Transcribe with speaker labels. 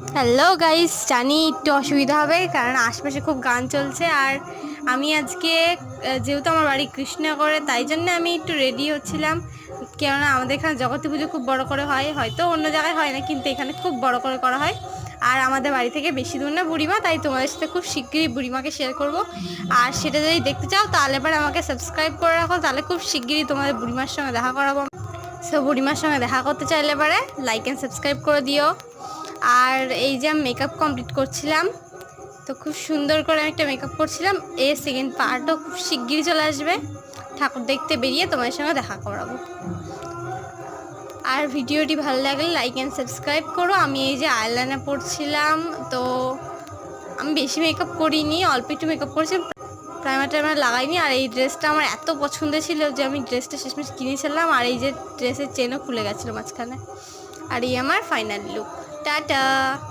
Speaker 1: Hello guys, জানি একটু অসুবিধা হবে কারণ আশপাশে খুব গান চলছে। আর আমি আজকে যেহেতু আমার বাড়ি কৃষ্ণনগরে, তাই জন্য আমি একটু রেডি হচ্ছিলাম। কেননা আমাদের এখানে জগতী পুজো খুব বড় করে হয়, হয়তো অন্য জায়গায় হয় না, কিন্তু এখানে খুব বড় করে করা হয়। আর আমাদের বাড়ি থেকে বেশি দূর না বুড়িমা, তাই তোমাদের সাথে খুব শিগগিরই বুড়িমাকে শেয়ার করব। আর সেটা যদি দেখতে চাও তাহলে এবার আমাকে সাবস্ক্রাইব করে রাখো, তাহলে খুব শিগগিরই তোমাদের বুড়িমার সঙ্গে দেখা করাবো। সো বুড়িমার সঙ্গে দেখা করতে চাইলে এবারে লাইক অ্যান্ড সাবস্ক্রাইব করে দিও। আর এই যে আমি মেকআপ কমপ্লিট করছিলাম, তো খুব সুন্দর করে আমি একটা মেকআপ করছিলাম। এর সেকেন্ড পার্টও খুব শিগগিরই চলে আসবে। ঠাকুর দেখতে বেরিয়ে তোমাদের সঙ্গে দেখা করাবো। আর ভিডিওটি ভালো লাগলে লাইক অ্যান্ড সাবস্ক্রাইব করো। আমি এই যে আইলাইনার পরছিলাম, তো আমি বেশি মেকআপ করিনি, অল্প একটু মেকআপ করেছিলাম, প্রাইমার টাইমার লাগাইনি। আর এই ড্রেসটা আমার এত পছন্দ ছিল যে আমি ড্রেসটা শেষমেশ কিনেছিলাম। আর এই যে ড্রেসের চেনও খুলে গেছিলো মাঝখানে। আর এই আমার ফাইনাল লুক। টাটা।